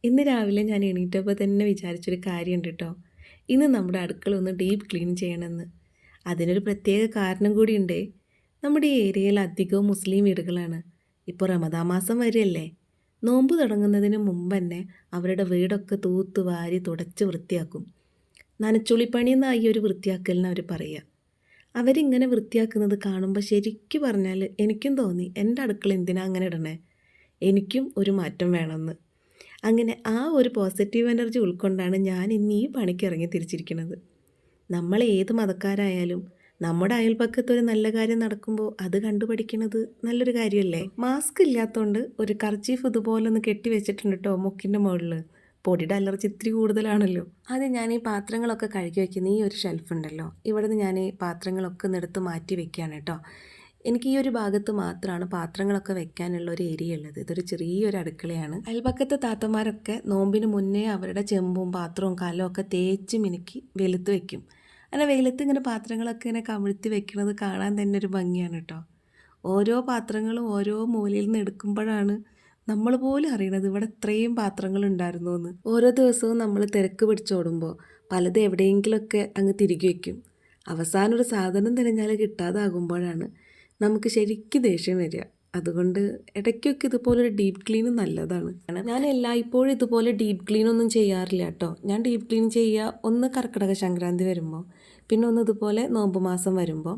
ഇന്ന് രാവിലെ ഞാൻ എണീറ്റപ്പോൾ തന്നെ വിചാരിച്ചൊരു കാര്യമുണ്ട് കേട്ടോ. ഇന്ന് നമ്മുടെ അടുക്കള ഒന്ന് ഡീപ്പ് ക്ലീൻ ചെയ്യണമെന്ന്. അതിനൊരു പ്രത്യേക കാരണം കൂടിയുണ്ട്. നമ്മുടെ ഈ ഏരിയയിൽ അധികവും മുസ്ലിം വീടുകളാണ്. ഇപ്പോൾ റമദാൻ മാസം വരെയല്ലേ. നോമ്പ് തുടങ്ങുന്നതിന് മുമ്പ് തന്നെ അവരുടെ വീടൊക്കെ തൂത്ത് വാരി തുടച്ച് വൃത്തിയാക്കും. നനച്ചുളിപ്പണിയെന്നാണ് ഈ ഒരു വൃത്തിയാക്കലിന് അവർ പറയുക. അവരിങ്ങനെ വൃത്തിയാക്കുന്നത് കാണുമ്പോൾ ശരിക്കും പറഞ്ഞാൽ എനിക്കും തോന്നി എൻ്റെ അടുക്കള എന്തിനാ അങ്ങനെ ഇടണേ, എനിക്കും ഒരു മാറ്റം വേണമെന്ന്. അങ്ങനെ ആ ഒരു പോസിറ്റീവ് എനർജി ഉൾക്കൊണ്ടാണ് ഞാൻ ഇന്ന് ഈ പണിക്ക് ഇറങ്ങി തിരിച്ചിരിക്കുന്നത്. നമ്മൾ ഏത് മതക്കാരായാലും നമ്മുടെ അയൽപക്കത്തൊരു നല്ല കാര്യം നടക്കുമ്പോൾ അത് കണ്ടുപഠിക്കുന്നത് നല്ലൊരു കാര്യമല്ലേ. മാസ്ക് ഇല്ലാത്തതുകൊണ്ട് ഒരു കർച്ചീഫ് ഇതുപോലെ ഒന്ന് കെട്ടി വെച്ചിട്ടുണ്ട് കേട്ടോ മൂക്കിൻ്റെ മുകളിൽ. പൊടിയുടെ അലർജി ഇത്തിരി കൂടുതലാണല്ലോ. ആദ്യം ഞാൻ ഈ പാത്രങ്ങളൊക്കെ കഴുകി വയ്ക്കുന്ന ഈ ഒരു ഷെൽഫുണ്ടല്ലോ, ഇവിടെ നിന്ന് ഞാൻ ഈ പാത്രങ്ങളൊക്കെ ഒന്ന് എടുത്ത് മാറ്റി വെക്കുകയാണ് കേട്ടോ. എനിക്ക് ഈ ഒരു ഭാഗത്ത് മാത്രമാണ് പാത്രങ്ങളൊക്കെ വെക്കാനുള്ള ഒരു ഏരിയ ഉള്ളത്. ഇതൊരു ചെറിയൊരു അടുക്കളയാണ്. അയൽപക്കത്തെ താത്തമാരൊക്കെ നോമ്പിന് മുന്നേ അവരുടെ ചെമ്പും പാത്രവും കലവും ഒക്കെ തേച്ച് മിനുക്കി വെളുത്ത് വെക്കും. അങ്ങനെ വെയിലത്ത് ഇങ്ങനെ പാത്രങ്ങളൊക്കെ ഇങ്ങനെ കമിഴ്ത്തി വെക്കുന്നത് കാണാൻ തന്നെ ഒരു ഭംഗിയാണ് കേട്ടോ. ഓരോ പാത്രങ്ങളും ഓരോ മൂലയിൽ നിന്ന് എടുക്കുമ്പോഴാണ് നമ്മൾ പോലും അറിയണത് ഇവിടെ ഇത്രയും പാത്രങ്ങൾ ഉണ്ടായിരുന്നു എന്ന്. ഓരോ ദിവസവും നമ്മൾ തിരക്ക് പിടിച്ചോടുമ്പോൾ പലത് എവിടെയെങ്കിലുമൊക്കെ അങ്ങ് തിരികെ വയ്ക്കും. അവസാനം ഒരു സാധനം തിരഞ്ഞാൽ കിട്ടാതാകുമ്പോഴാണ് നമുക്ക് ശരിക്കും ദേഷ്യം വരിക. അതുകൊണ്ട് ഇടയ്ക്കൊക്കെ ഇതുപോലൊരു ഡീപ്പ് ക്ലീനും നല്ലതാണ്. ഞാൻ എല്ലായ്പ്പോഴും ഇതുപോലെ ഡീപ്പ് ക്ലീനൊന്നും ചെയ്യാറില്ല കേട്ടോ. ഞാൻ ഡീപ്പ് ക്ലീൻ ചെയ്യുക ഒന്ന് കർക്കിടക സംക്രാന്തി വരുമ്പോൾ, പിന്നെ ഒന്ന് ഇതുപോലെ നോമ്പ് മാസം വരുമ്പോൾ,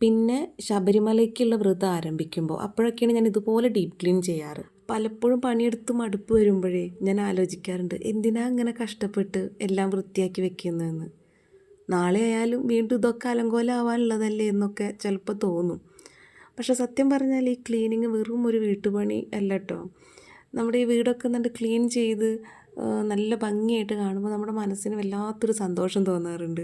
പിന്നെ ശബരിമലയ്ക്കുള്ള വ്രതം ആരംഭിക്കുമ്പോൾ, അപ്പോഴൊക്കെയാണ് ഞാൻ ഇതുപോലെ ഡീപ്പ് ക്ലീൻ ചെയ്യാറ്. പലപ്പോഴും പണിയെടുത്ത് മടുപ്പ് വരുമ്പോഴേ ഞാൻ ആലോചിക്കാറുണ്ട്, എന്തിനാ അങ്ങനെ കഷ്ടപ്പെട്ട് എല്ലാം വൃത്തിയാക്കി വെക്കുന്നതെന്ന്. നാളെ ആയാലും വീണ്ടും ഇതൊക്കെ അലങ്കോലമാവാനുള്ളതല്ലേ എന്നൊക്കെ ചിലപ്പോൾ തോന്നും. പക്ഷെ സത്യം പറഞ്ഞാൽ ഈ ക്ലീനിങ് വെറും ഒരു വീട്ടുപണി അല്ല കേട്ടോ. നമ്മുടെ ഈ വീടൊക്കെ എന്നിട്ട് ക്ലീൻ ചെയ്ത് നല്ല ഭംഗിയായിട്ട് കാണുമ്പോൾ നമ്മുടെ മനസ്സിന് വല്ലാത്തൊരു സന്തോഷം തോന്നാറുണ്ട്.